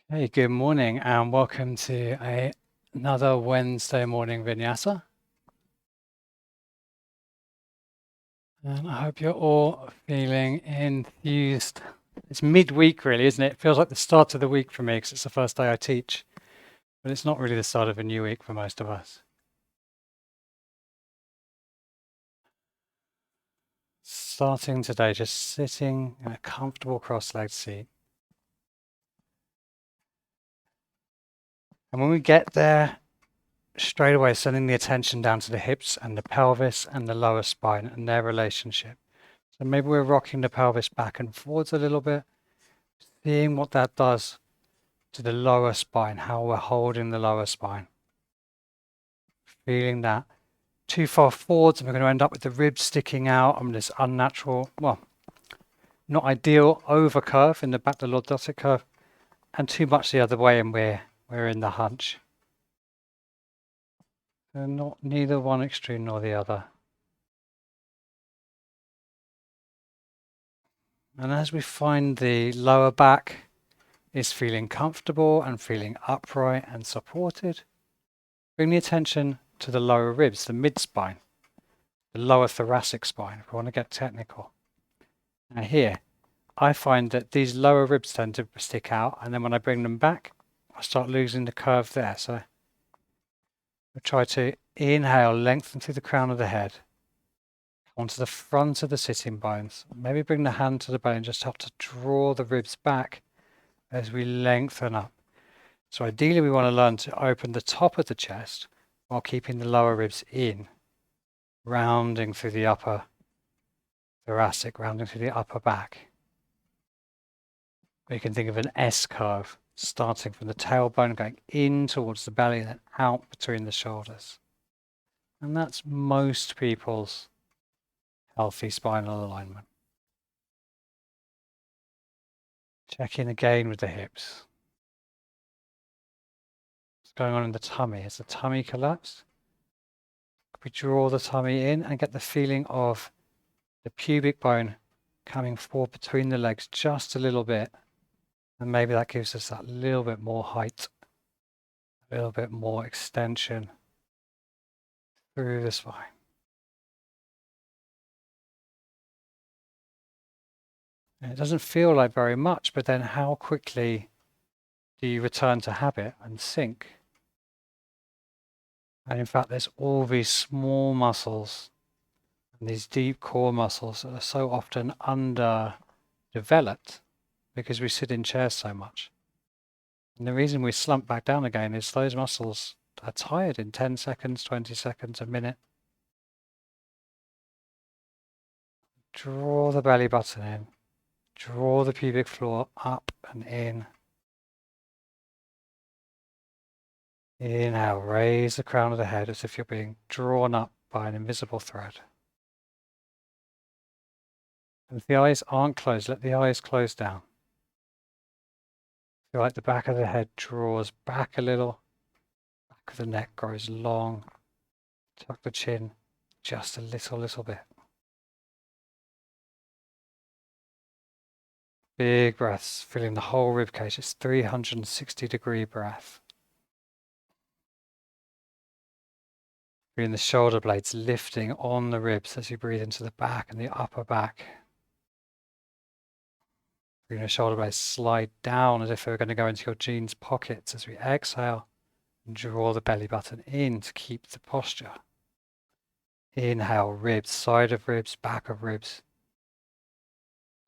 Hey, good morning and welcome to another Wednesday morning vinyasa. And I hope you're all feeling enthused. It's midweek really, isn't it? It feels like the start of the week for me because it's the first day I teach, but it's not really the start of a new week for most of us. Starting today, just sitting in a comfortable cross-legged seat. And when we get there, straight away sending the attention down to the hips and the pelvis and the lower spine and their relationship. So maybe we're rocking the pelvis back and forwards a little bit, seeing what that does to the lower spine, how we're holding the lower spine. Feeling that too far forwards, and we're going to end up with the ribs sticking out on this unnatural, well, not ideal over curve in the back, the lordotic curve, and too much the other way, and we're in the hunch. So not neither one extreme nor the other. And as we find the lower back is feeling comfortable and feeling upright and supported, bring the attention to the lower ribs, the mid spine, the lower thoracic spine, if we want to get technical. Now here, I find that these lower ribs tend to stick out, and then when I bring them back, I start losing the curve there. So I try to inhale, lengthen through the crown of the head, onto the front of the sitting bones. Maybe bring the hand to the bone, just help to draw the ribs back as we lengthen up. So ideally we want to learn to open the top of the chest while keeping the lower ribs in, rounding through the upper thoracic, rounding through the upper back. You can think of an S curve, starting from the tailbone, going in towards the belly, and then out between the shoulders. And that's most people's healthy spinal alignment. Check in again with the hips. What's going on in the tummy? Has the tummy collapsed? We draw the tummy in and get the feeling of the pubic bone coming forward between the legs just a little bit. And maybe that gives us that little bit more height, a little bit more extension through the spine. And it doesn't feel like very much, but then how quickly do you return to habit and sink? And in fact, there's all these small muscles and these deep core muscles that are so often underdeveloped because we sit in chairs so much. And the reason we slump back down again is those muscles are tired in 10 seconds, 20 seconds, a minute. Draw the belly button in. Draw the pubic floor up and in. Inhale, raise the crown of the head as if you're being drawn up by an invisible thread. And if the eyes aren't closed, let the eyes close down. Feel like the back of the head draws back a little. Back of the neck grows long. Tuck the chin just a little bit. Big breaths, filling the whole rib cage. It's 360-degree breath. Feeling the shoulder blades lifting on the ribs as you breathe into the back and the upper back. Feeling the shoulder blades slide down as if they were going to go into your jeans pockets as we exhale and draw the belly button in to keep the posture. Inhale, ribs, side of ribs, back of ribs.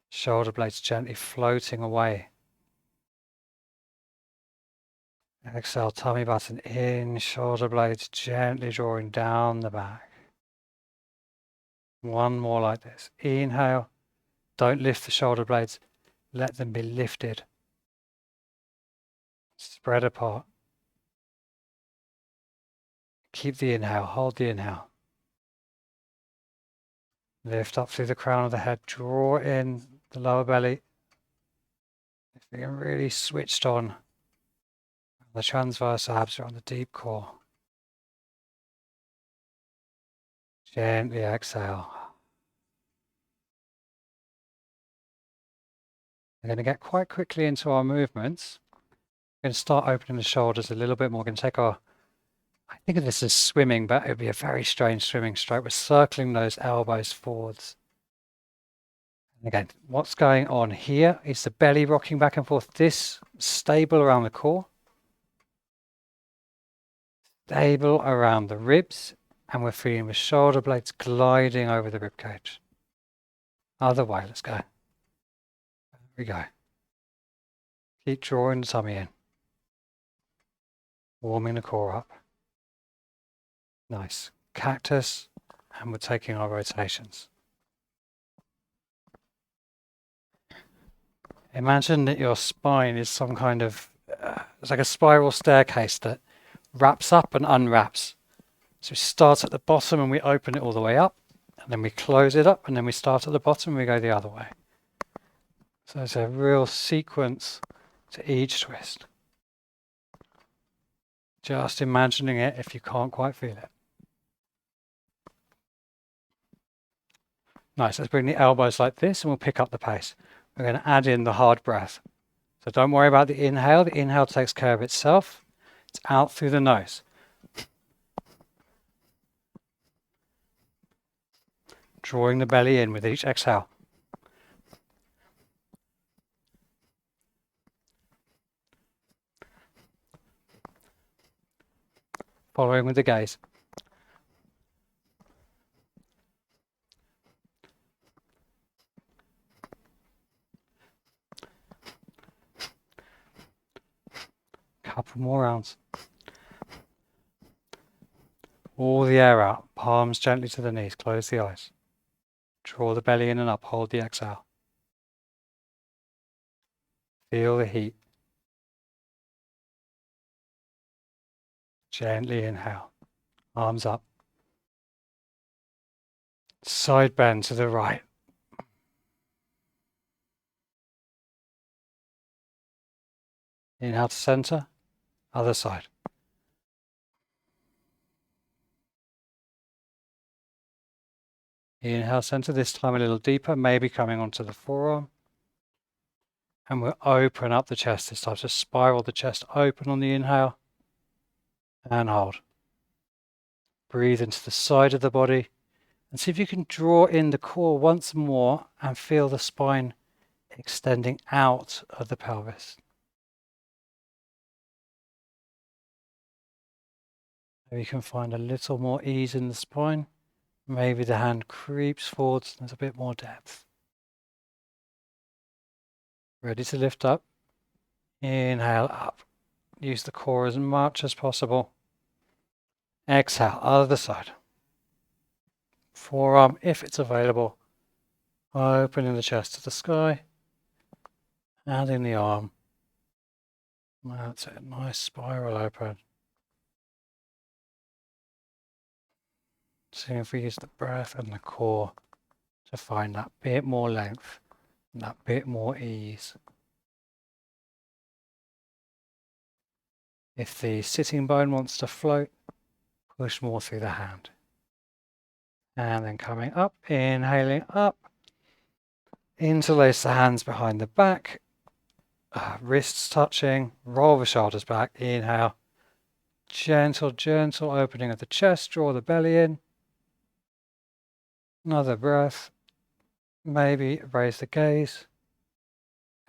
Shoulder blades gently floating away. Exhale, tummy button in, shoulder blades gently drawing down the back. One more like this. Inhale, don't lift the shoulder blades, let them be lifted. Spread apart. Keep the inhale, hold the inhale. Lift up through the crown of the head, draw in the lower belly. If you can really switched on the transverse abs are on the deep core. Gently exhale. We're going to get quite quickly into our movements. We're going to start opening the shoulders a little bit more. We're going to take our, I think of this as swimming, but it would be a very strange swimming stroke. We're circling those elbows forwards. And again, what's going on here is the belly rocking back and forth. This stable around the core, stable around the ribs, and we're feeling the shoulder blades gliding over the rib cage. Other way, let's go. There we go. Keep drawing the tummy in. Warming the core up. Nice. Cactus, and we're taking our rotations. Imagine that your spine is some kind of, it's like a spiral staircase that wraps up and unwraps. So we start at the bottom and we open it all the way up, and then we close it up, and then we start at the bottom and we go the other way. So there's a real sequence to each twist. Just imagining it if you can't quite feel it. Nice, let's bring the elbows like this and we'll pick up the pace. We're going to add in the hard breath. So don't worry about the inhale. The inhale takes care of itself. It's out through the nose. Drawing the belly in with each exhale. Following with the gaze. Couple more rounds. All the air out. Palms gently to the knees. Close the eyes. Draw the belly in and up. Hold the exhale. Feel the heat. Gently inhale. Arms up. Side bend to the right. Inhale to center. Other side. Inhale center, this time a little deeper, maybe coming onto the forearm. And we'll open up the chest this time. So spiral the chest open on the inhale. And hold. Breathe into the side of the body. And see if you can draw in the core once more and feel the spine extending out of the pelvis. Maybe you can find a little more ease in the spine. Maybe the hand creeps forwards and there's a bit more depth. Ready to lift up. Inhale up. Use the core as much as possible. Exhale, other side. Forearm, if it's available, opening the chest to the sky. Adding the arm. That's it, nice spiral open. Seeing if we use the breath and the core to find that bit more length and that bit more ease. If the sitting bone wants to float, push more through the hand. And then coming up, inhaling up. Interlace the hands behind the back. Wrists touching. Roll the shoulders back. Inhale. Gentle, gentle opening of the chest. Draw the belly in. Another breath. Maybe raise the gaze.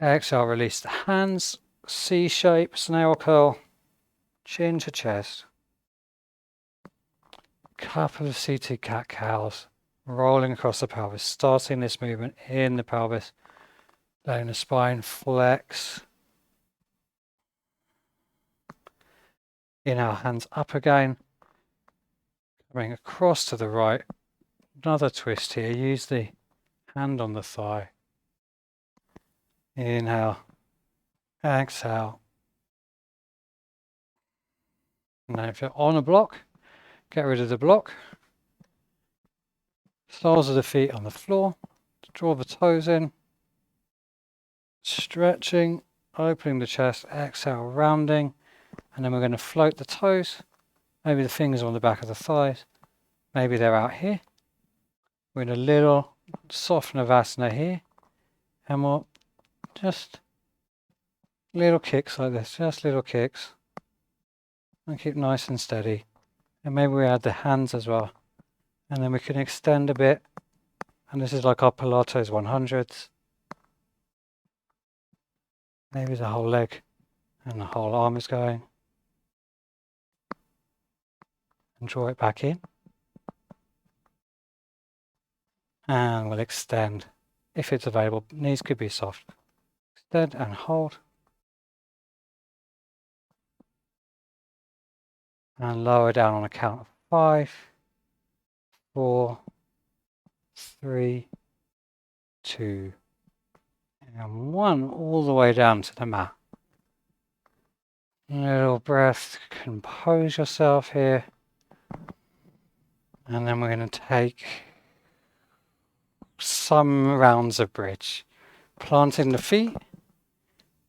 Exhale, release the hands. C shape, snail curl. Chin to chest. Couple of seated cat cows. Rolling across the pelvis. Starting this movement in the pelvis. Letting the spine flex. Inhale, hands up again. Coming across to the right. Another twist here. Use the hand on the thigh. Inhale. Exhale. Now if you're on a block, get rid of the block. Soles of the feet on the floor. Draw the toes in. Stretching. Opening the chest. Exhale, rounding. And then we're going to float the toes. Maybe the fingers on the back of the thighs. Maybe they're out here. We're in a little soft Savasana here. And we'll just Little kicks like this, just little kicks. And keep nice and steady. And maybe we add the hands as well. And then we can extend a bit. And this is like our Pilates 100s. Maybe the whole leg and the whole arm is going. And draw it back in. And we'll extend. If it's available, knees could be soft. Extend and hold. And lower down on a count of 5, 4, 3, 2, and 1, all the way down to the mat. Little breath, compose yourself here. And then we're going to take some rounds of bridge. Planting the feet,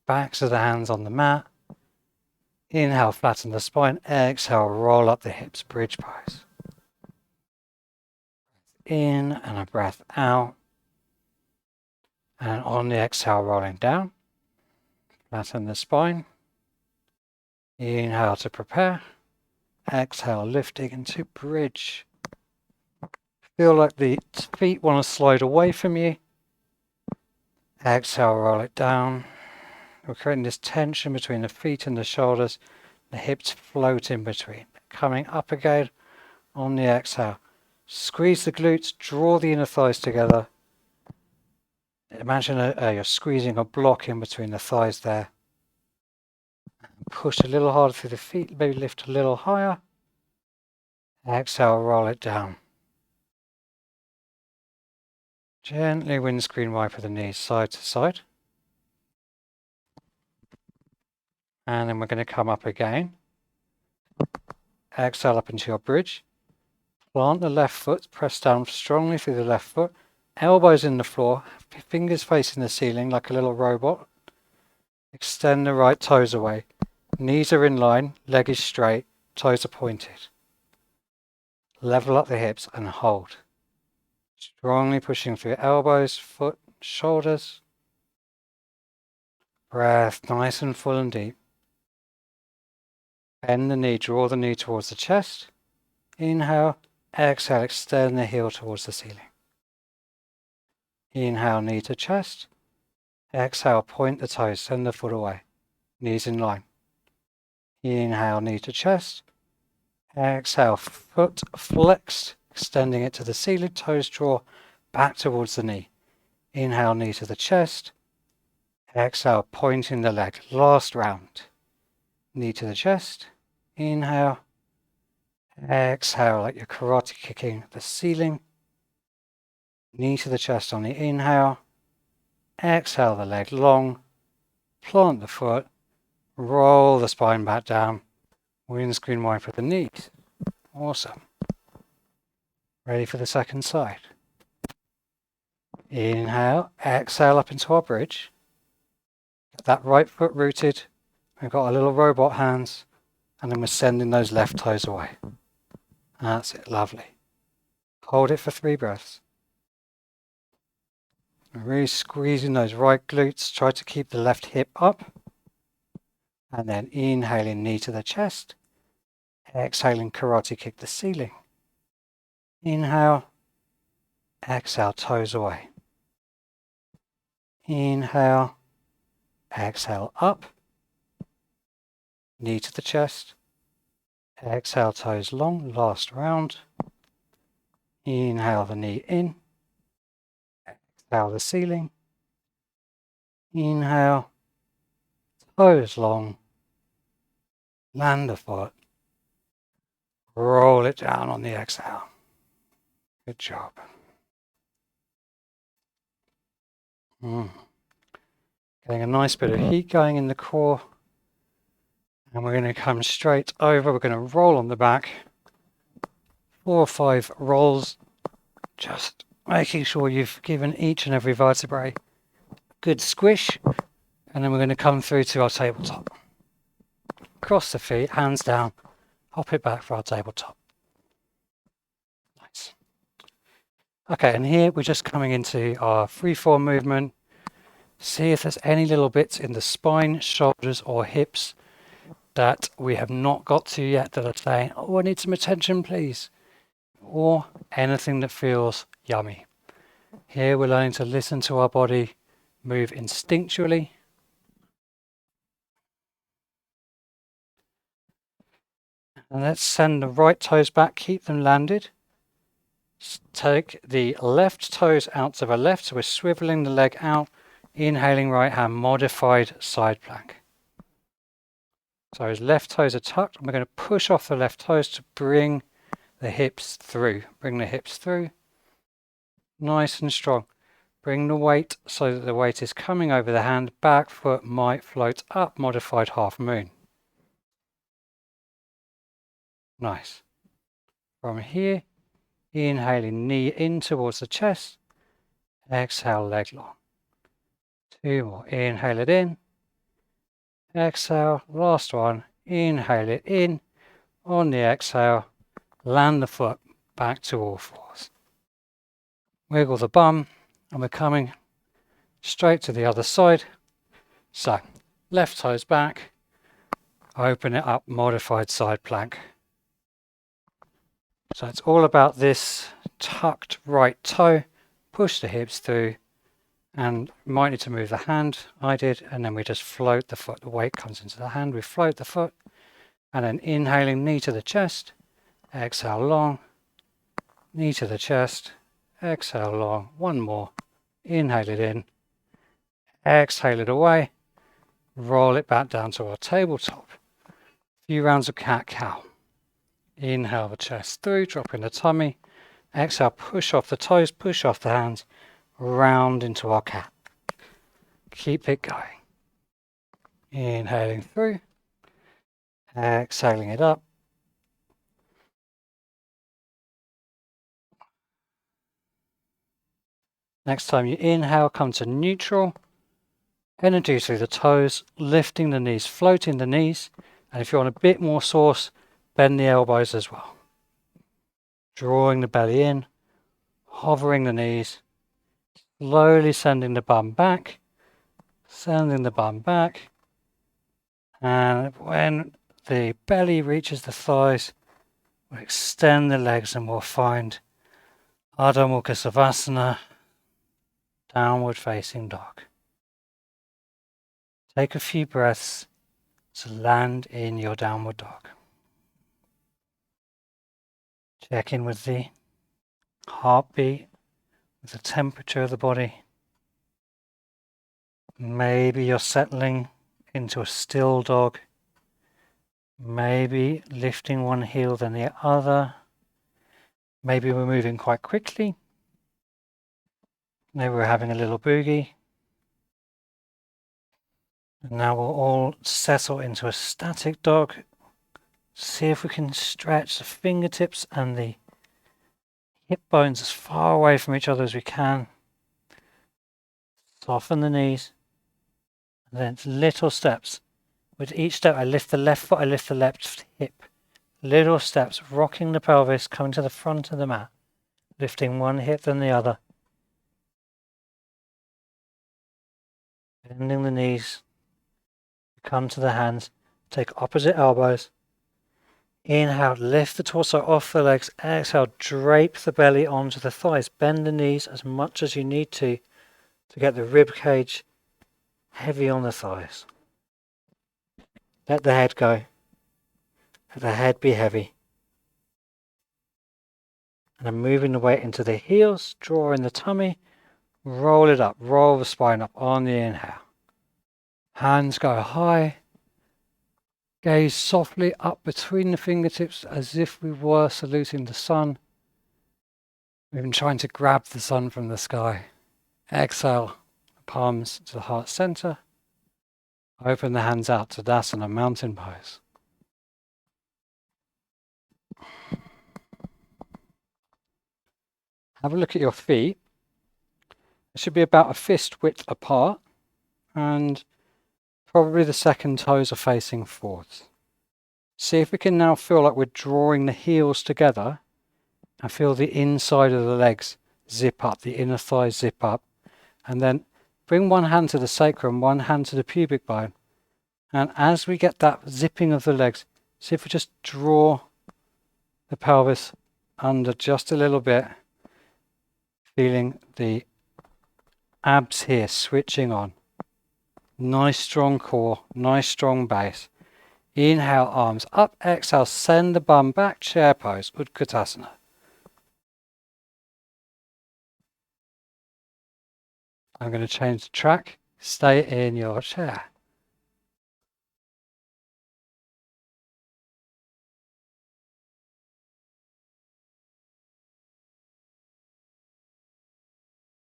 backs of the hands on the mat. Inhale, flatten the spine. Exhale, roll up the hips, bridge pose. In and a breath out. And on the exhale, rolling down. Flatten the spine. Inhale to prepare. Exhale, lifting into bridge. Feel like the feet want to slide away from you. Exhale, roll it down. We're creating this tension between the feet and the shoulders. The hips float in between. Coming up again on the exhale. Squeeze the glutes, draw the inner thighs together. Imagine you're squeezing a block in between the thighs there. Push a little harder through the feet, maybe lift a little higher. Exhale, roll it down. Gently windscreen wiper the knees side to side. And then we're going to come up again. Exhale up into your bridge. Plant the left foot, press down strongly through the left foot. Elbows in the floor, fingers facing the ceiling like a little robot. Extend the right toes away. Knees are in line, leg is straight, toes are pointed. Level up the hips and hold. Strongly pushing through elbows, foot, shoulders. Breath nice and full and deep. Bend the knee, draw the knee towards the chest. Inhale, exhale, extend the heel towards the ceiling. Inhale, knee to chest. Exhale, point the toes, send the foot away. Knees in line. Inhale, knee to chest. Exhale, foot flexed, extending it to the ceiling, toes draw back towards the knee. Inhale, knee to the chest. Exhale, pointing the leg. Last round. Knee to the chest. Inhale. Exhale, like you're karate kicking the ceiling. Knee to the chest on the inhale. Exhale the leg long. Plant the foot. Roll the spine back down. Windscreen wiper the knees. Awesome. Ready for the second side. Inhale, exhale up into our bridge. Get that right foot rooted. We've got our little robot hands. And then we're sending those left toes away. That's it, lovely. Hold it for 3 breaths. Really squeezing those right glutes. Try to keep the left hip up. And then inhaling, knee to the chest. Exhaling, karate kick the ceiling. Inhale. Exhale, toes away. Inhale. Exhale, up. Knee to the chest. Exhale, toes long. Last round. Inhale the knee in. Exhale the ceiling. Inhale. Toes long. Land the foot. Roll it down on the exhale. Good job. Getting a nice bit of heat going in the core. And we're going to come straight over. We're going to roll on the back. 4 or 5 rolls. Just making sure you've given each and every vertebrae a good squish. And then we're going to come through to our tabletop. Cross the feet, hands down. Hop it back for our tabletop. Nice. Okay, and here we're just coming into our freeform movement. See if there's any little bits in the spine, shoulders or hips that we have not got to yet that are saying, oh, I need some attention, please. Or anything that feels yummy. Here we're learning to listen to our body, move instinctually. And let's send the right toes back, keep them landed. Take the left toes out to the left, so we're swiveling the leg out, inhaling right hand, modified side plank. So his left toes are tucked, and we're going to push off the left toes to bring the hips through. Bring the hips through, nice and strong. Bring the weight so that the weight is coming over the hand, back foot might float up, modified half moon. Nice. From here, inhaling knee in towards the chest, exhale leg long. 2 more, inhale it in, exhale, last one, inhale it in, on the exhale, land the foot back to all fours. Wiggle the bum, and we're coming straight to the other side. So, left toes back, open it up, modified side plank. So it's all about this tucked right toe, push the hips through, and you might need to move the hand, I did, and then we just float the foot, the weight comes into the hand, we float the foot, and then inhaling, knee to the chest, exhale long, knee to the chest, exhale long, one more, inhale it in, exhale it away, roll it back down to our tabletop. A few rounds of cat-cow. Inhale the chest through, drop in the tummy, exhale, push off the toes, push off the hands, round into our cat. Keep it going. Inhaling through, exhaling it up. Next time you inhale, come to neutral. Energy through the toes, lifting the knees, floating the knees. And if you want a bit more sauce, bend the elbows as well. Drawing the belly in, hovering the knees, slowly sending the bum back, and when the belly reaches the thighs, we'll extend the legs and we'll find Adho Mukha Savasana, downward facing dog. Take a few breaths to land in your downward dog. Check in with the heartbeat, with the temperature of the body. Maybe you're settling into a still dog. Maybe lifting one heel then the other. Maybe we're moving quite quickly. Maybe we're having a little boogie. And now we'll all settle into a static dog. See if we can stretch the fingertips and the hip bones as far away from each other as we can. Soften the knees. And then little steps. With each step, I lift the left foot, I lift the left hip. Little steps, rocking the pelvis, coming to the front of the mat. Lifting one hip then the other. Bending the knees. Come to the hands. Take opposite elbows. Inhale, lift the torso off the legs. Exhale, drape the belly onto the thighs. Bend the knees as much as you need to get the rib cage heavy on the thighs. Let the head go. Let the head be heavy. And I'm moving the weight into the heels, draw in the tummy, roll it up, roll the spine up on the inhale. Hands go high. Gaze softly up between the fingertips as if we were saluting the sun. We've been trying to grab the sun from the sky. Exhale, palms to the heart center. Open the hands out to Tadasana, mountain pose. Have a look at your feet. It should be about a fist width apart, and probably the second toes are facing forwards. See if we can now feel like we're drawing the heels together and feel the inside of the legs zip up, the inner thighs zip up, and then bring one hand to the sacrum, one hand to the pubic bone. And as we get that zipping of the legs, see if we just draw the pelvis under just a little bit, feeling the abs here switching on. Nice strong core, nice strong base. Inhale, arms up. Exhale, send the bum back, chair pose, Utkatasana. I'm going to change the track. Stay in your chair.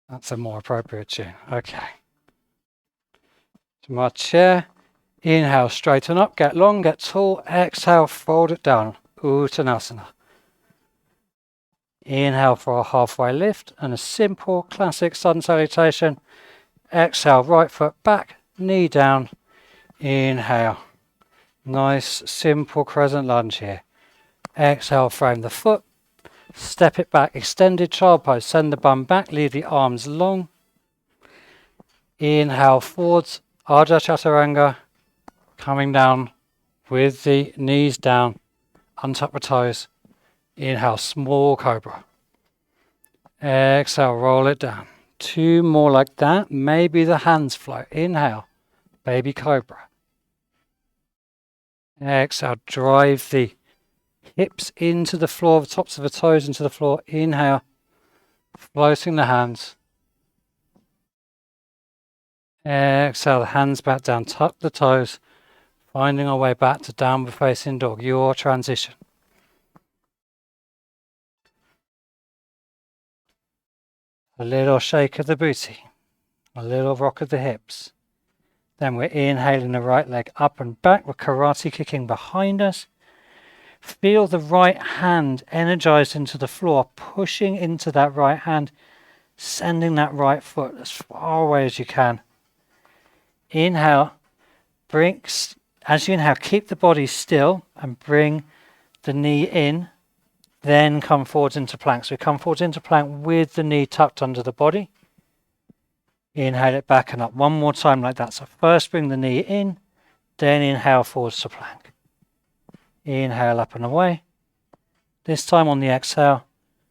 That's a more appropriate tune. Okay. To my chair. Inhale, straighten up, get long, get tall. Exhale, fold it down. Uttanasana. Inhale for a halfway lift and a simple classic sun salutation. Exhale, right foot back, knee down. Inhale. Nice, simple crescent lunge here. Exhale, frame the foot. Step it back, extended child pose. Send the bum back, leave the arms long. Inhale, forwards, Ardha Chaturanga. Coming down with the knees down. Untuck the toes. Inhale, small cobra. Exhale, roll it down. 2 more like that. Maybe the hands flow. Inhale, baby cobra. Exhale, drive the hips into the floor, the tops of the toes into the floor. Inhale, floating the hands. Exhale, the hands back down, tuck the toes, finding our way back to downward facing dog, your transition. A little shake of the booty, a little rock of the hips. Then we're inhaling the right leg up and back. We're karate kicking behind us. Feel the right hand energized into the floor, pushing into that right hand, sending that right foot as far away as you can. Inhale, as you inhale, keep the body still and bring the knee in, then come forwards into plank. So we come forwards into plank with the knee tucked under the body. Inhale it back and up. One more time like that. So first bring the knee in, then inhale forwards to plank. Inhale up and away. This time on the exhale,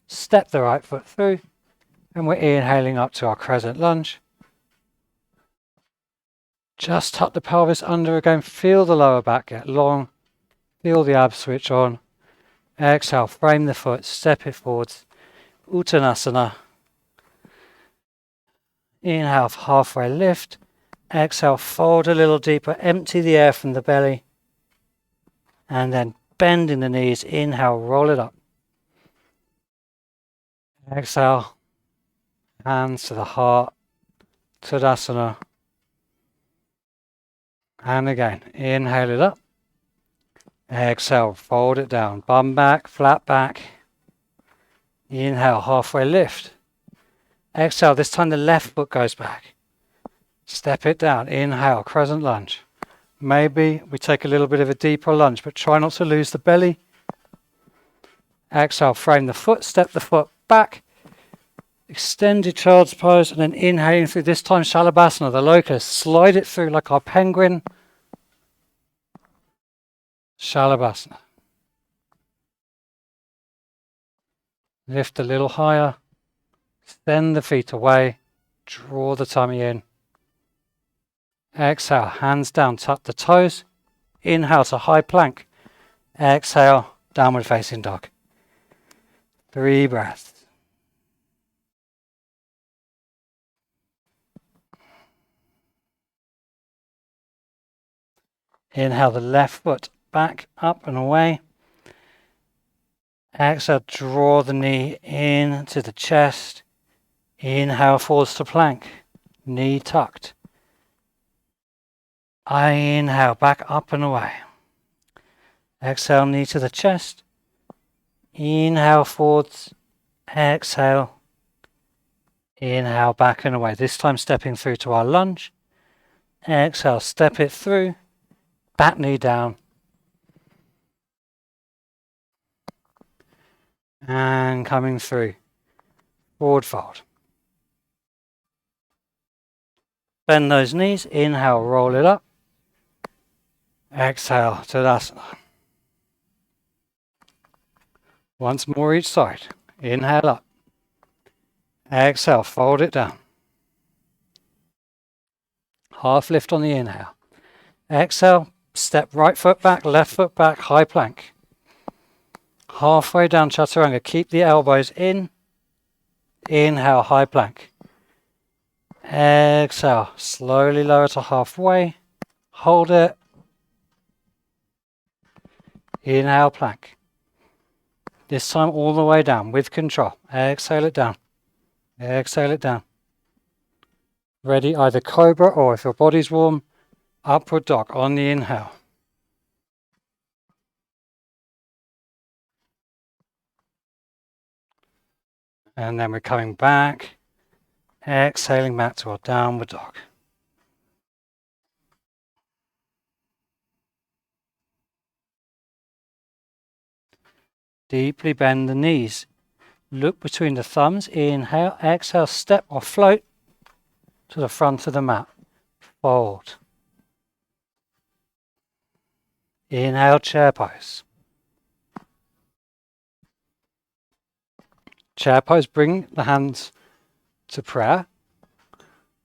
step the right foot through, and we're inhaling up to our crescent lunge. Just tuck the pelvis under again. Feel the lower back get long. Feel the abs switch on. Exhale, frame the foot, step it forwards. Uttanasana. Inhale, halfway lift. Exhale, fold a little deeper. Empty the air from the belly. And then bending the knees. Inhale, roll it up. Exhale, hands to the heart. Tadasana. And again, inhale it up. Exhale, fold it down. Bum back, flat back. Inhale, halfway lift. Exhale, this time the left foot goes back. Step it down. Inhale, crescent lunge. Maybe we take a little bit of a deeper lunge, but try not to lose the belly. Exhale, frame the foot, step the foot back. Extended child's pose, and then inhaling through, this time Shalabhasana, the locust. Slide it through like our penguin. Shalabhasana. Lift a little higher. Send the feet away. Draw the tummy in. Exhale, hands down, tuck the toes. Inhale to high plank. Exhale, downward facing dog. 3 breaths. Inhale the left foot back, up and away. Exhale, draw the knee in to the chest. Inhale, forwards to plank. Knee tucked. I inhale, back up and away. Exhale, knee to the chest. Inhale, forwards. Exhale. Inhale, back and away. This time stepping through to our lunge. Exhale, step it through. Back knee down. And coming through. Forward fold. Bend those knees. Inhale, roll it up. Exhale, Tadasana. Once more each side. Inhale up. Exhale, fold it down. Half lift on the inhale. Exhale, step right foot back, left foot back, high plank. Halfway down Chaturanga, keep the elbows in. Inhale, high plank. Exhale, slowly lower to halfway. Hold it. Inhale, plank. This time all the way down with control. Exhale it down. Exhale it down. Ready, either cobra or if your body's warm, upward dog on the inhale. And then we're coming back. Exhaling back to our downward dog. Deeply bend the knees. Look between the thumbs. Inhale, exhale, step or float to the front of the mat. Fold. Inhale, chair pose. Chair pose, bring the hands to prayer.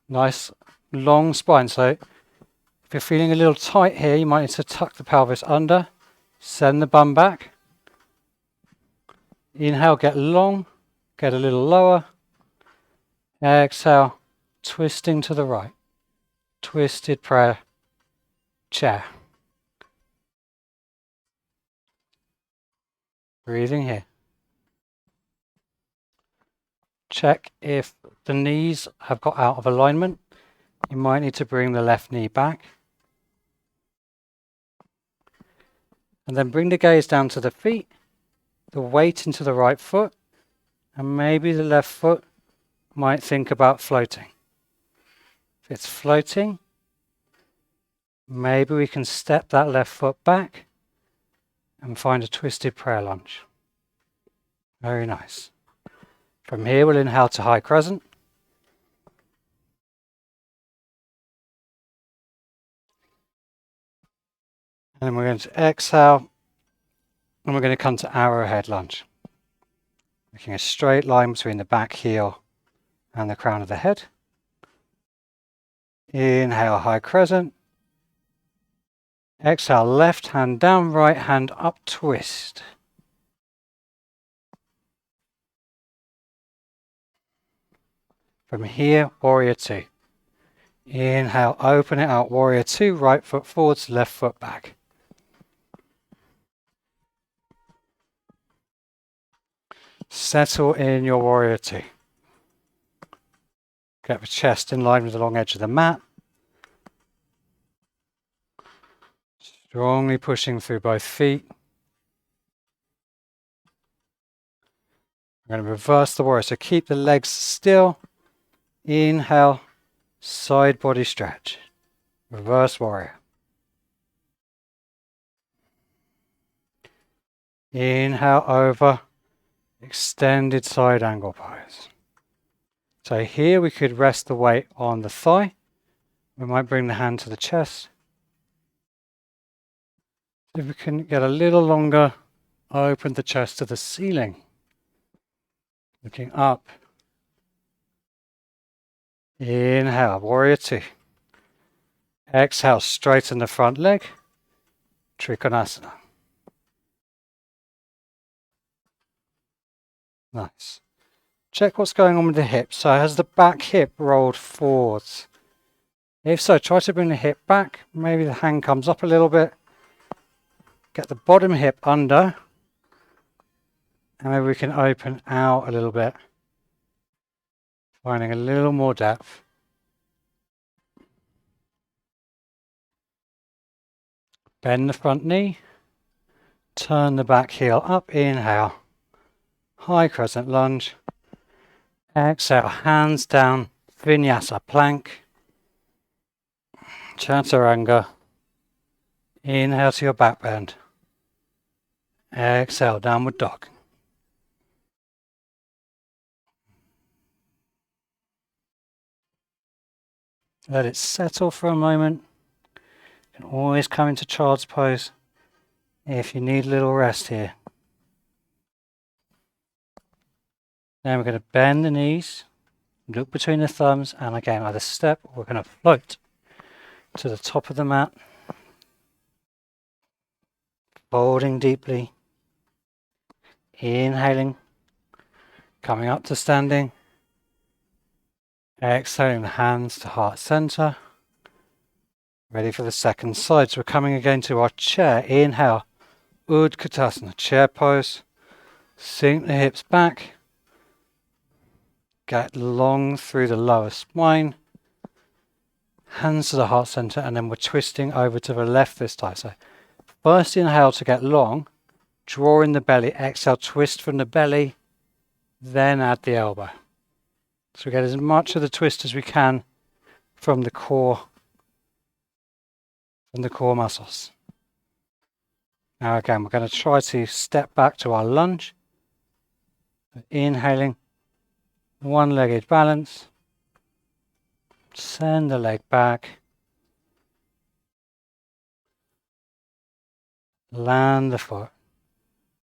Nice long spine. So if you're feeling a little tight here, you might need to tuck the pelvis under. Send the bum back. Inhale, get long, get a little lower. Exhale, twisting to the right. Twisted prayer chair. Breathing here. Check if the knees have got out of alignment. You might need to bring the left knee back. And then bring the gaze down to the feet. The weight into the right foot, and maybe the left foot might think about floating. If it's floating, maybe we can step that left foot back and find a twisted prayer lunge. Very nice. From here, we'll inhale to high crescent. And then we're going to exhale. And we're going to come to arrowhead lunge. Making a straight line between the back heel and the crown of the head. Inhale, high crescent. Exhale, left hand down, right hand up, twist. From here, warrior two. Inhale, open it out, warrior two, right foot forwards, left foot back. Settle in your warrior two. Get the chest in line with the long edge of the mat. Strongly pushing through both feet. We're going to reverse the warrior, so keep the legs still. Inhale, side body stretch. Reverse warrior. Inhale over. Extended side angle pose. So here we could rest the weight on the thigh. We might bring the hand to the chest. If we can get a little longer, open the chest to the ceiling. Looking up. Inhale, warrior two. Exhale, straighten the front leg. Trikonasana. Nice. Check what's going on with the hip. So has the back hip rolled forwards? If so, try to bring the hip back. Maybe the hand comes up a little bit. Get the bottom hip under. And maybe we can open out a little bit. Finding a little more depth. Bend the front knee. Turn the back heel up. Inhale. High crescent lunge. Exhale, hands down, vinyasa, plank. Chaturanga. Inhale to your back bend. Exhale, downward dog. Let it settle for a moment. You can always come into child's pose if you need a little rest here. Then we're going to bend the knees, look between the thumbs, and again either step or we're going to float to the top of the mat. Folding deeply. Inhaling, coming up to standing. Exhaling the hands to heart center. Ready for the second side. So we're coming again to our chair. Inhale, Utkatasana, chair pose. Sink the hips back. Get long through the lower spine. Hands to the heart center, and then we're twisting over to the left this time. So first inhale to get long, draw in the belly, exhale, twist from the belly, then add the elbow. So we get as much of the twist as we can from the core muscles. Now again, we're going to try to step back to our lunge. Inhaling, one-legged balance. Send the leg back. Land the foot.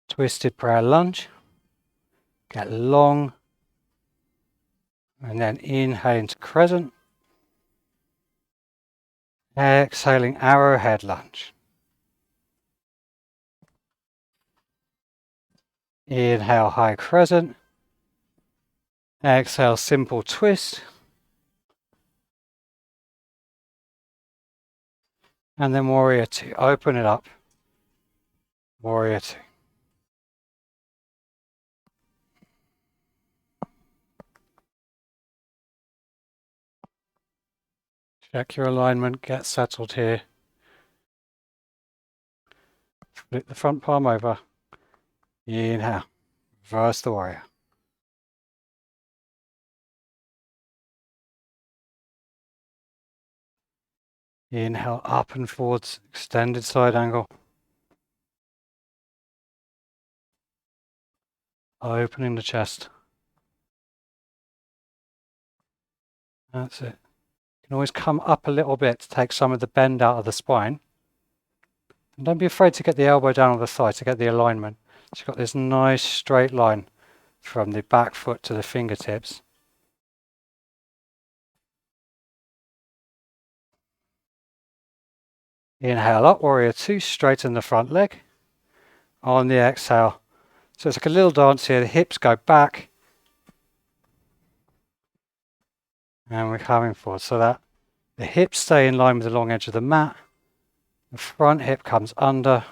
Twisted prayer lunge. Get long. And then inhale into crescent. Exhaling arrowhead lunge. Inhale high crescent. Exhale simple twist. And then warrior two. Open it up. Warrior two. Check your alignment. Get settled here. Flip the front palm over. Inhale. Reverse the warrior. Inhale up and forwards. Extended side angle. Opening the chest. That's it. You can always come up a little bit to take some of the bend out of the spine. And don't be afraid to get the elbow down on the thigh to get the alignment. So you've got this nice straight line from the back foot to the fingertips. Inhale up, warrior two, straighten the front leg. On the exhale. So it's like a little dance here. The hips go back. And we're coming forward so that the hips stay in line with the long edge of the mat. The front hip comes under.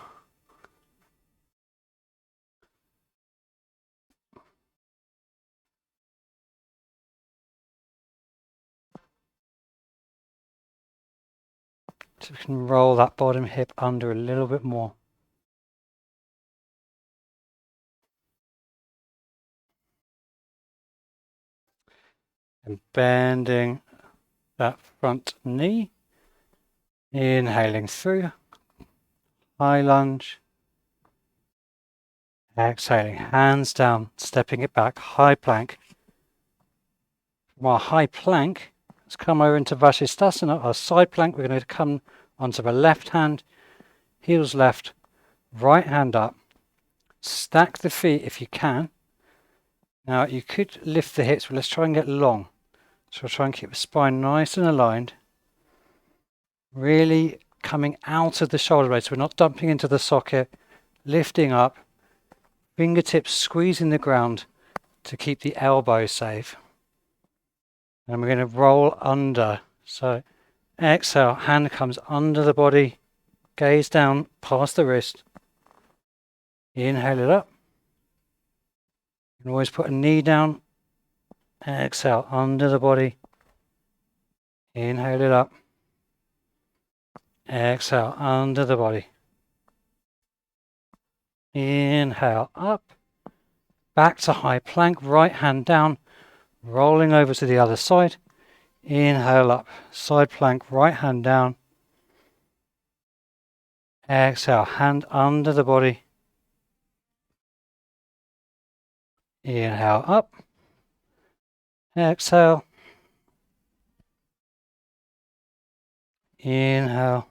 So we can roll that bottom hip under a little bit more. And bending that front knee. Inhaling through. High lunge. Exhaling, hands down, stepping it back, high plank. From our high plank, let's come over into Vashisthasana, our side plank. We're going to come onto the left hand, heels left, right hand up. Stack the feet if you can. Now you could lift the hips, but let's try and get long. So we'll try and keep the spine nice and aligned. Really coming out of the shoulder blades. We're not dumping into the socket, lifting up. Fingertips squeezing the ground to keep the elbows safe. And we're going to roll under. So exhale, hand comes under the body, gaze down past the wrist. Inhale it up. You can always put a knee down. Exhale, under the body. Inhale it up. Exhale, under the body. Inhale up. Back to high plank, right hand down. Rolling over to the other side. Inhale up. Side plank, right hand down. Exhale, hand under the body. Inhale up. Exhale. Inhale.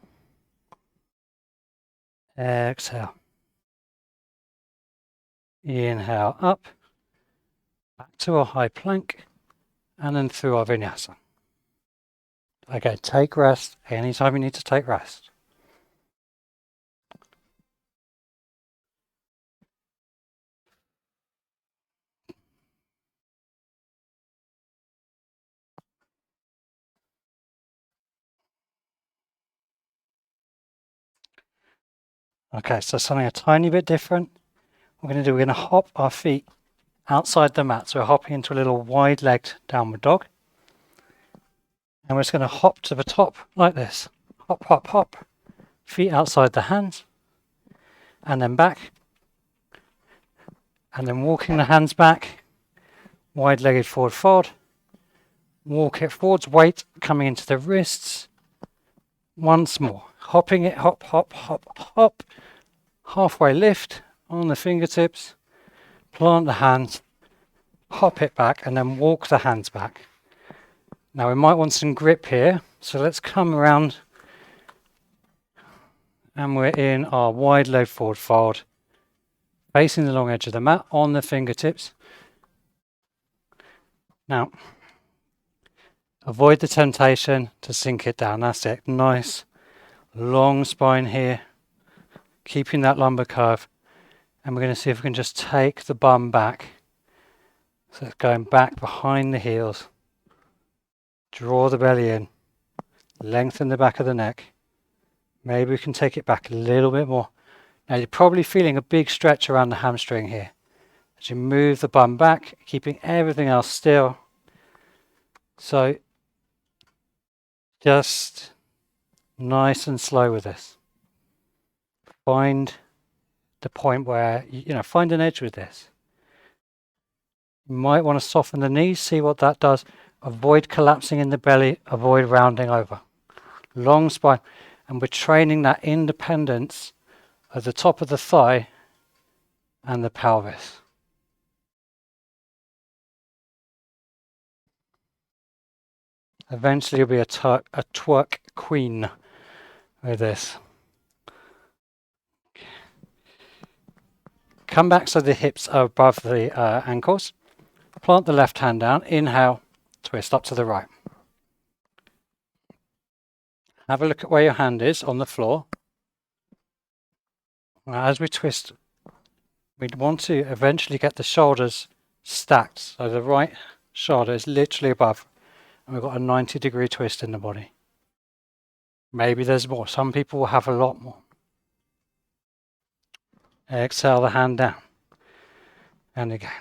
Exhale. Inhale up, back to a high plank, and then through our vinyasa. Okay, take rest anytime you need to take rest. Okay, so something a tiny bit different. We're going to hop our feet outside the mat. So we're hopping into a little wide-legged downward dog. And we're just going to hop to the top like this. Hop, hop, hop. Feet outside the hands. And then back. And then walking the hands back. Wide-legged forward fold. Walk it forwards. Weight coming into the wrists. Once more. Hopping it. Hop, hop, hop, hop. Halfway lift on the fingertips. Plant the hands. Hop it back. And then walk the hands back. Now we might want some grip here, so let's come around and we're in our wide leg forward fold, facing the long edge of the mat on the fingertips. Now, avoid the temptation to sink it down. That's it. Nice, long spine here, keeping that lumbar curve. And we're going to see if we can just take the bum back. So it's going back behind the heels. Draw the belly in, lengthen the back of the neck. Maybe we can take it back a little bit more. Now you're probably feeling a big stretch around the hamstring here. As you move the bum back, keeping everything else still. So just nice and slow with this. Find the point where, find an edge with this. You might want to soften the knees, see what that does. Avoid collapsing in the belly, avoid rounding over. Long spine. And we're training that independence at the top of the thigh and the pelvis. Eventually you'll be a twerk queen with this. Come back so the hips are above the ankles. Plant the left hand down. Inhale, twist up to the right. Have a look at where your hand is on the floor. Now, as we twist, we want to eventually get the shoulders stacked. So the right shoulder is literally above. And we've got a 90-degree twist in the body. Maybe there's more. Some people will have a lot more. Exhale the hand down. And again.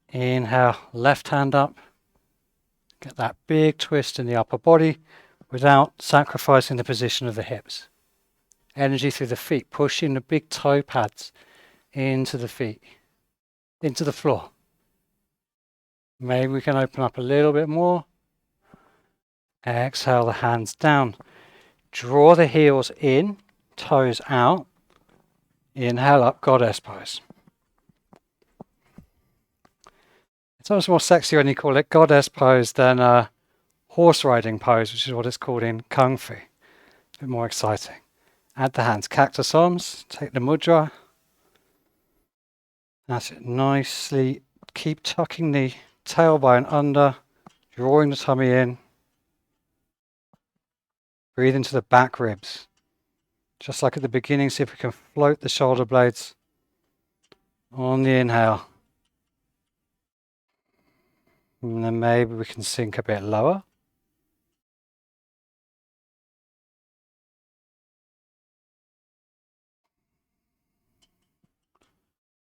Inhale, left hand up. Get that big twist in the upper body without sacrificing the position of the hips. Energy through the feet, pushing the big toe pads into the feet, into the floor. Maybe we can open up a little bit more. Exhale the hands down. Draw the heels in, toes out. Inhale up, goddess pose. It's almost more sexy when you call it goddess pose than horse riding pose, which is what it's called in Kung Fu. It's a bit more exciting. Add the hands, cactus arms, take the mudra. That's it, nicely. Keep tucking the tailbone under, drawing the tummy in. Breathe into the back ribs. Just like at the beginning, see if we can float the shoulder blades on the inhale. And then maybe we can sink a bit lower.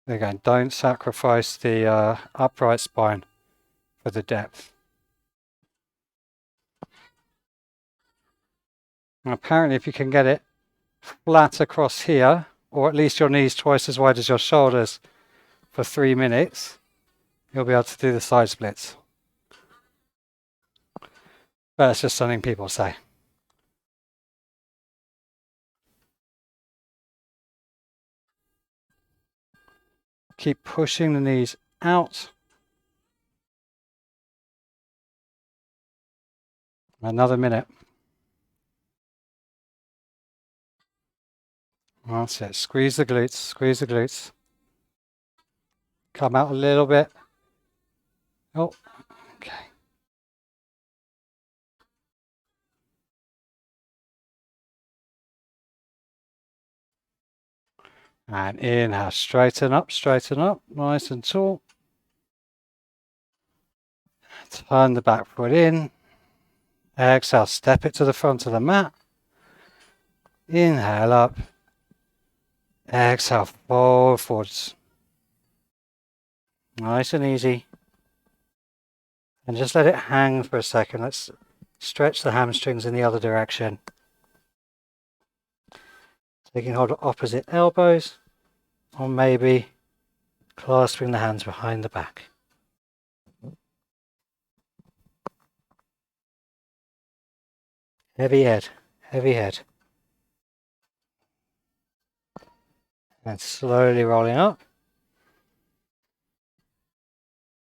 Again, don't sacrifice the upright spine for the depth. And apparently, if you can get it flat across here, or at least your knees twice as wide as your shoulders for 3 minutes, you'll be able to do the side splits. But it's just something people say. Keep pushing the knees out. Another minute. That's it. Squeeze the glutes, squeeze the glutes. Come out a little bit. Oh, okay. And inhale, straighten up, nice and tall. Turn the back foot in. Exhale, step it to the front of the mat. Inhale up. Exhale, fold forwards. Nice and easy. And just let it hang for a second. Let's stretch the hamstrings in the other direction. Taking hold of opposite elbows, or maybe clasping the hands behind the back. Heavy head, heavy head. And slowly rolling up.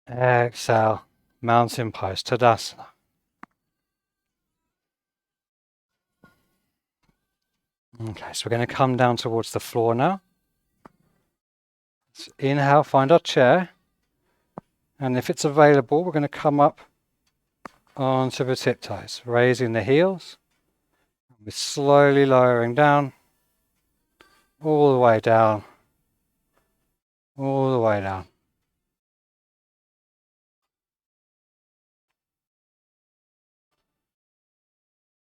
Exhale, mountain pose, Tadasana. Okay, so we're going to come down towards the floor now. Let's inhale, find our chair. And if it's available, we're going to come up onto the tiptoes, raising the heels. We're slowly lowering down, all the way down, all the way down.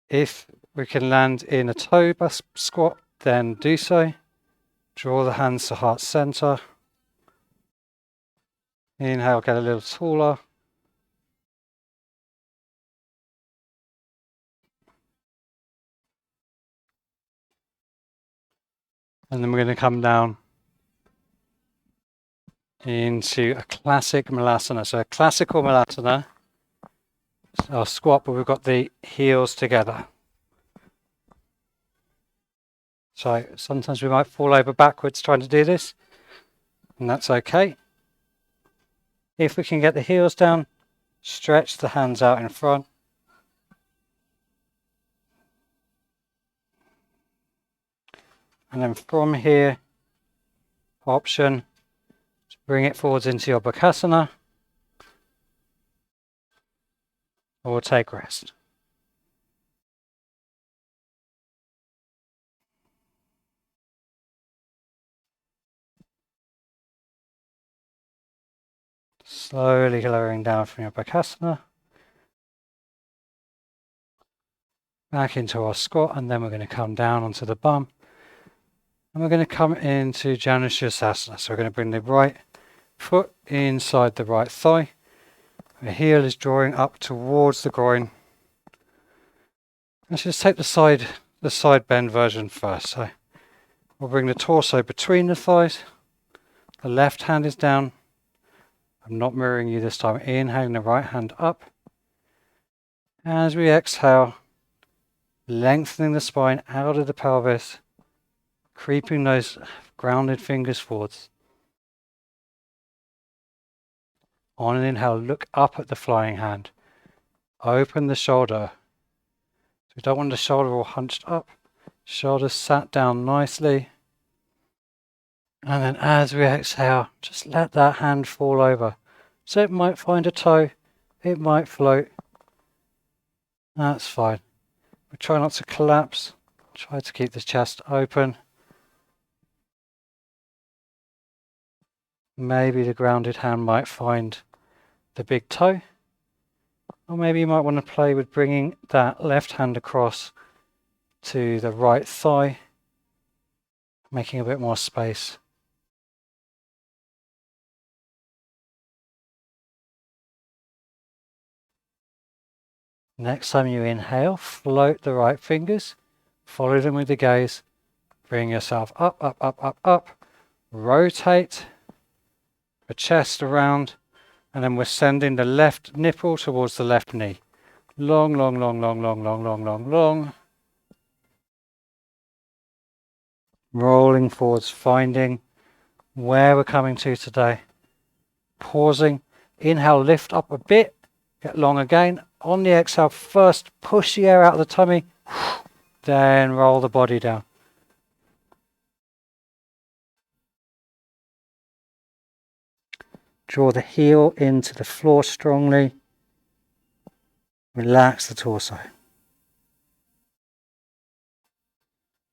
If we can land in a toe squat, then do so. Draw the hands to heart center. Inhale, get a little taller. And then we're going to come down into a classic Malasana. So a classical Malasana, our squat, but we've got the heels together. So sometimes we might fall over backwards trying to do this, and that's okay. If we can get the heels down, stretch the hands out in front. And then from here, option to bring it forwards into your Badakanasana, or take rest. Slowly lowering down from your Badakanasana. Back into our squat, and then we're going to come down onto the bum. And we're going to come into Janushavasana. So we're going to bring the right foot inside the right thigh. The heel is drawing up towards the groin. Let's just take the side bend version first. So we'll bring the torso between the thighs. The left hand is down. I'm not mirroring you this time. Inhaling the right hand up. As we exhale, lengthening the spine out of the pelvis, creeping those grounded fingers forwards. On an inhale, look up at the flying hand. Open the shoulder. So we don't want the shoulder all hunched up. Shoulders sat down nicely. And then as we exhale, just let that hand fall over. So it might find a toe, it might float. That's fine. We try not to collapse. Try to keep the chest open. Maybe the grounded hand might find the big toe. Or maybe you might want to play with bringing that left hand across to the right thigh, making a bit more space. Next time you inhale, float the right fingers, follow them with the gaze, bring yourself up, up, up, up, up, rotate the chest around, and then we're sending the left nipple towards the left knee. Long, long, long, long, long, long, long, long, long. Rolling forwards, finding where we're coming to today. Pausing, inhale, lift up a bit, get long again. On the exhale, first push the air out of the tummy, then roll the body down. Draw the heel into the floor strongly. Relax the torso.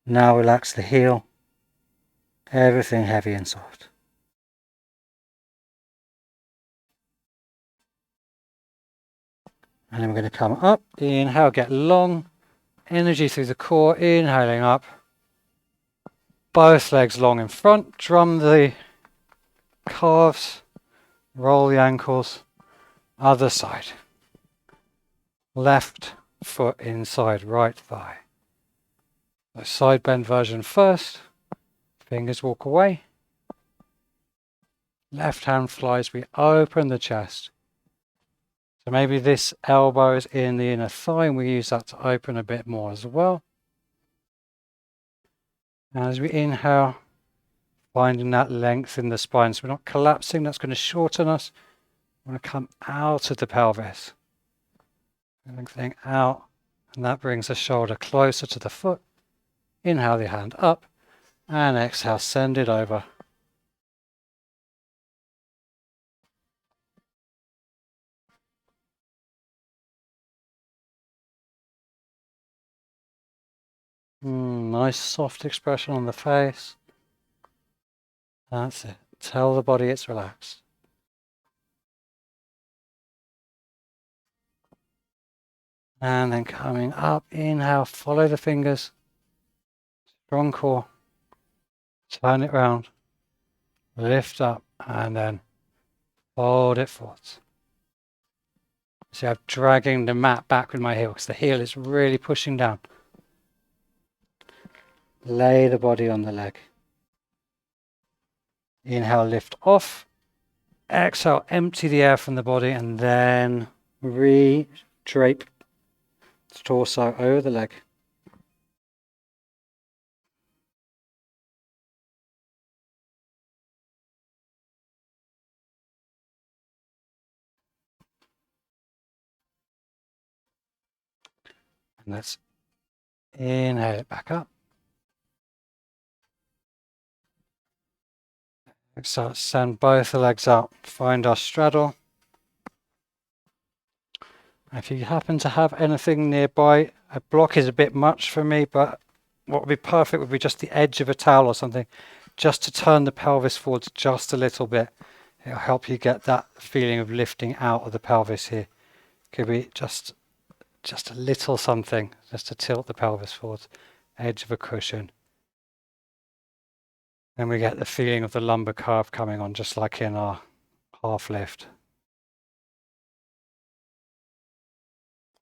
Now relax the heel. Everything heavy and soft. And then we're going to come up. Inhale, get long energy through the core. Inhaling up. Both legs long in front. Drum the calves. Roll the ankles. Other side. Left foot inside right thigh. The side bend version first. Fingers walk away. Left hand flies. We open the chest. So maybe this elbow is in the inner thigh and we use that to open a bit more as well. And as we inhale, finding that length in the spine. So we're not collapsing, that's going to shorten us. We want to come out of the pelvis. Lengthening out, and that brings the shoulder closer to the foot. Inhale the hand up, and exhale, send it over. Nice soft expression on the face. That's it. Tell the body it's relaxed. And then coming up, inhale, follow the fingers. Strong core. Turn it round. Lift up, and then fold it forwards. See, I'm dragging the mat back with my heel because the heel is really pushing down. Lay the body on the leg. Inhale, lift off. Exhale, empty the air from the body and then re-drape the torso over the leg. And let's inhale it back up. Exhale, send both the legs out. Find our straddle. If you happen to have anything nearby, a block is a bit much for me, but what would be perfect would be just the edge of a towel or something, just to turn the pelvis forwards just a little bit. It'll help you get that feeling of lifting out of the pelvis here. Could be just a little something, just to tilt the pelvis forwards. Edge of a cushion. Then we get the feeling of the lumbar curve coming on, just like in our half lift.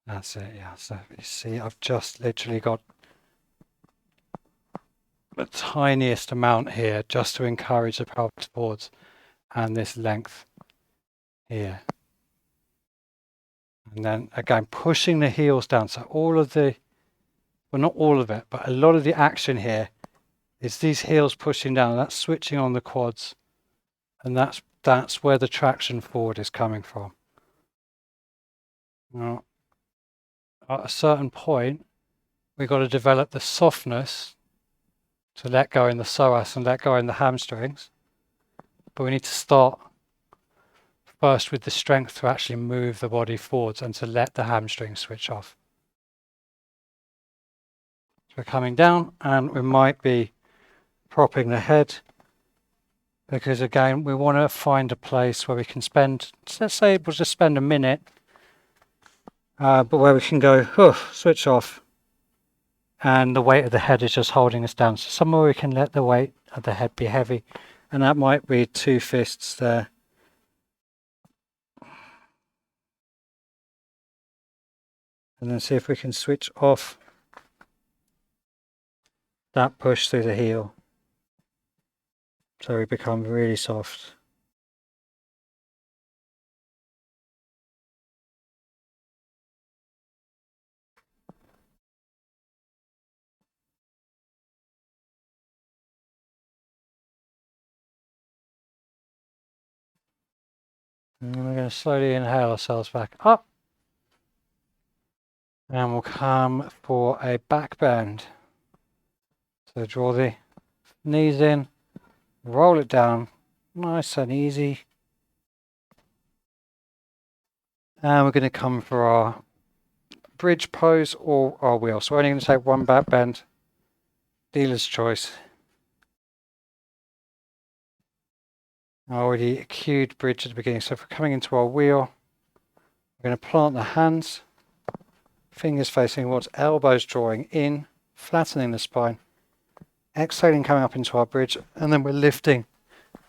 That's it, yeah. So you see, I've just literally got the tiniest amount here just to encourage the pelvis forwards and this length here. And then again, pushing the heels down. So all of the, well, not all of it, but a lot of the action here is these heels pushing down. That's switching on the quads. And that's where the traction forward is coming from. Now, at a certain point, we've got to develop the softness to let go in the psoas and let go in the hamstrings. But we need to start first with the strength to actually move the body forwards and to let the hamstrings switch off. So we're coming down and we might be propping the head, because again we want to find a place where we can spend, let's say we'll just spend a minute, but where we can go, switch off, and the weight of the head is just holding us down. So somewhere we can let the weight of the head be heavy, and that might be 2 fists there. And then see if we can switch off that push through the heel. So we become really soft. And then we're going to slowly inhale ourselves back up. And we'll come for a back bend. So draw the knees in, roll it down, nice and easy. And we're going to come for our bridge pose or our wheel. So we're only going to take one back bend, dealer's choice. I already cued bridge at the beginning. So if we're coming into our wheel, we're going to plant the hands, fingers facing inwards, elbows drawing in, flattening the spine, exhaling, coming up into our bridge, and then we're lifting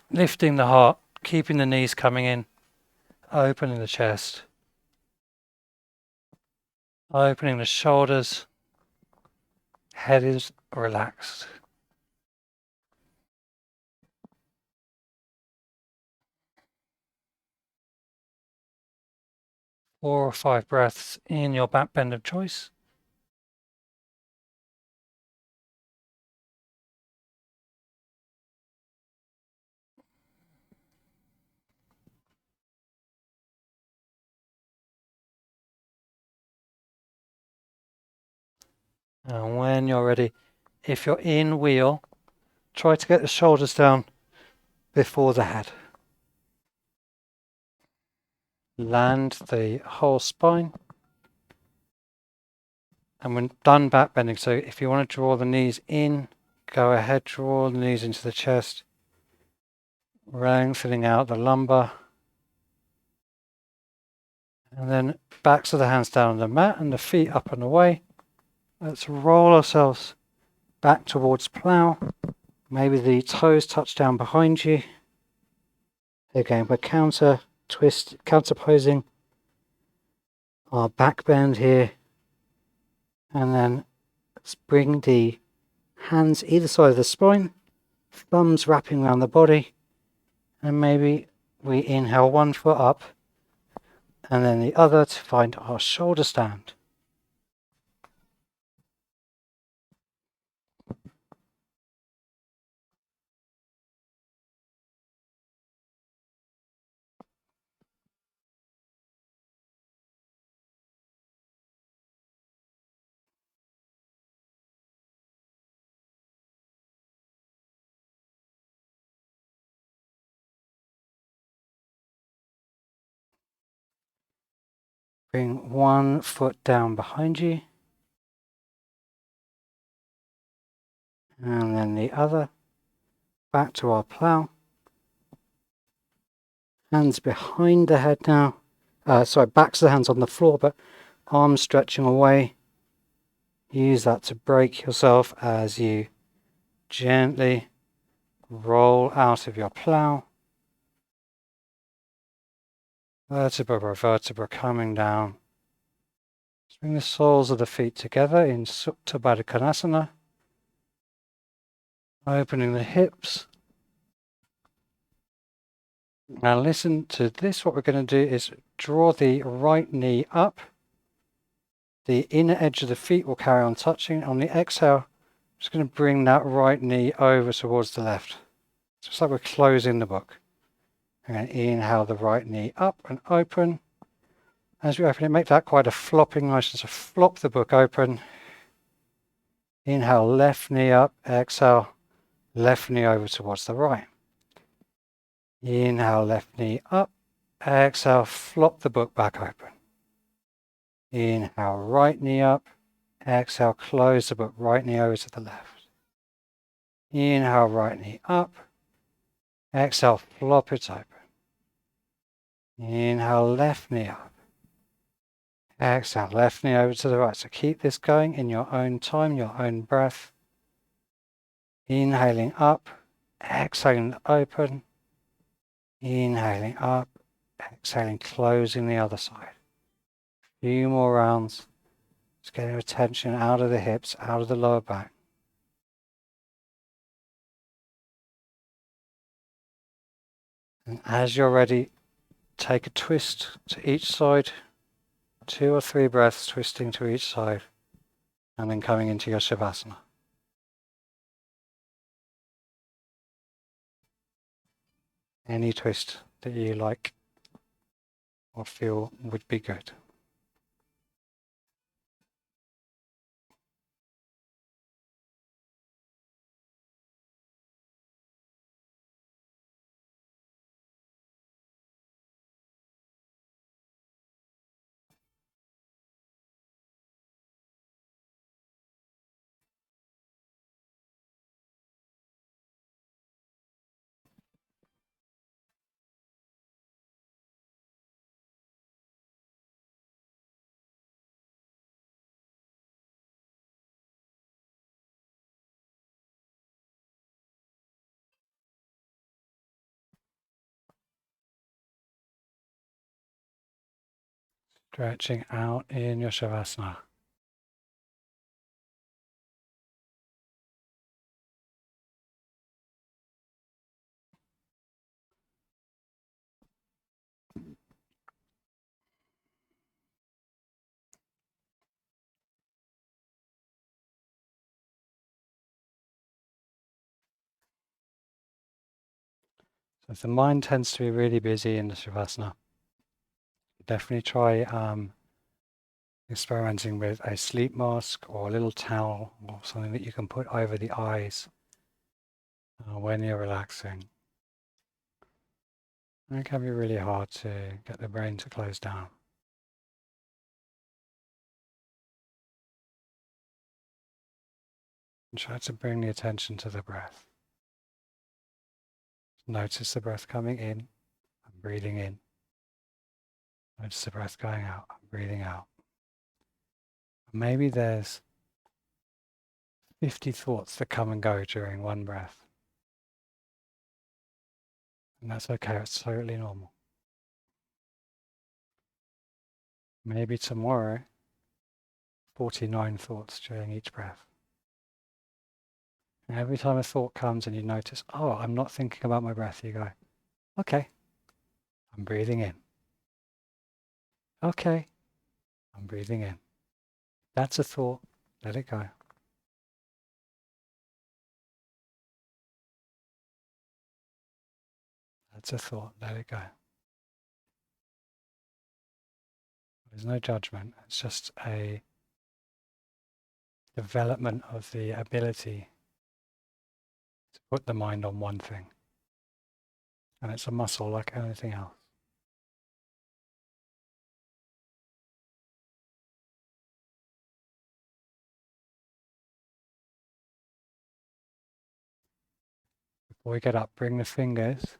the heart, keeping the knees coming in, opening the chest, opening the shoulders, head is relaxed. Four or five breaths in your back bend of choice. And when you're ready, if you're in wheel, try to get the shoulders down before the head. Land the whole spine. And when done back bending, so if you want to draw the knees in, go ahead, draw the knees into the chest, lengthening out the lumbar. And then backs of the hands down on the mat and the feet up and away. Let's roll ourselves back towards plow. Maybe the toes touch down behind you. Again, we're counter posing our back bend here. And then let's bring the hands either side of the spine, thumbs wrapping around the body. And maybe we inhale one foot up and then the other to find our shoulder stand. Bring one foot down behind you. And then the other. Back to our plow. Hands behind the head now. Backs of the hands on the floor, but arms stretching away. Use that to brake yourself as you gently roll out of your plow. Vertebra by vertebra coming down. Bring the soles of the feet together in Supta Badakanasana. Opening the hips. Now listen to this. What we're going to do is draw the right knee up. The inner edge of the feet will carry on touching. On the exhale, just going to bring that right knee over towards the left. Just like we're closing the book. And inhale the right knee up and open. As we open it, make that quite a flopping motion. So flop the book open. Inhale, left knee up. Exhale, left knee over towards the right. Inhale, left knee up. Exhale, flop the book back open. Inhale, right knee up. Exhale, close the book, right knee over to the left. Inhale, right knee up. Exhale, flop it open. Inhale, left knee up. Exhale, left knee over to the right. So keep this going in your own time, your own breath. Inhaling up, exhaling open. Inhaling up, exhaling, closing the other side. A few more rounds. Just getting attention out of the hips, out of the lower back. And as you're ready, take a twist to each side. 2 or 3 breaths twisting to each side. And then coming into your Savasana. Any twist that you like or feel would be good. Stretching out in your Savasana. So if the mind tends to be really busy in the Savasana, definitely try experimenting with a sleep mask or a little towel or something that you can put over the eyes when you're relaxing. And it can be really hard to get the brain to close down. And try to bring the attention to the breath. Notice the breath coming in and breathing in. Notice the breath going out and breathing out. Maybe there's 50 thoughts that come and go during one breath. And that's okay, it's totally normal. Maybe tomorrow, 49 thoughts during each breath. And every time a thought comes and you notice, oh, I'm not thinking about my breath, you go, okay, I'm breathing in. Okay, I'm breathing in. That's a thought, let it go. That's a thought, let it go. There's no judgment, it's just a development of the ability to put the mind on one thing. And it's a muscle like anything else. Before we get up, bring the fingers,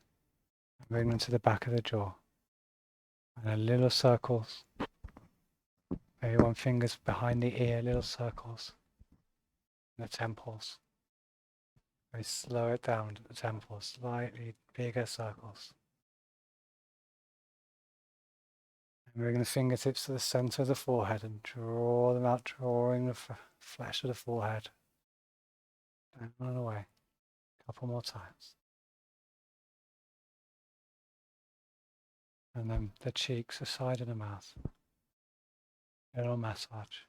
bring them to the back of the jaw. And then little circles. Maybe one finger's behind the ear, little circles. The temples. We slow it down to the temples, slightly bigger circles. And bring the fingertips to the center of the forehead and draw them out, drawing the flesh of the forehead down and away. A couple more times. And then the cheeks, the side of the mouth. A little massage.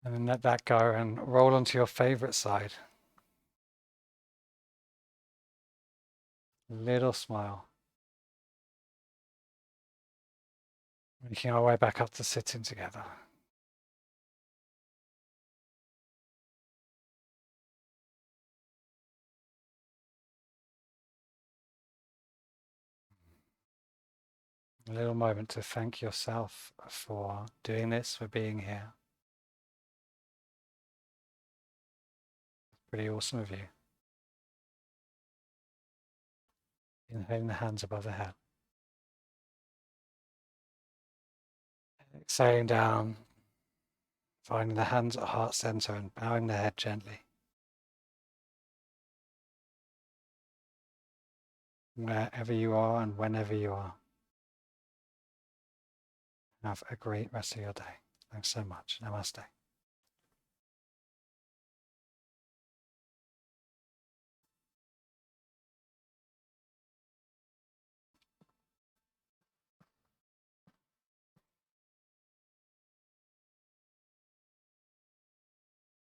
And then let that go and roll onto your favorite side. Little smile. Making our way back up to sitting together. A little moment to thank yourself for doing this, for being here. Pretty awesome of you. Inhaling the hands above the head. Exhaling down, finding the hands at heart center and bowing the head gently. Wherever you are and whenever you are. Have a great rest of your day. Thanks so much. Namaste.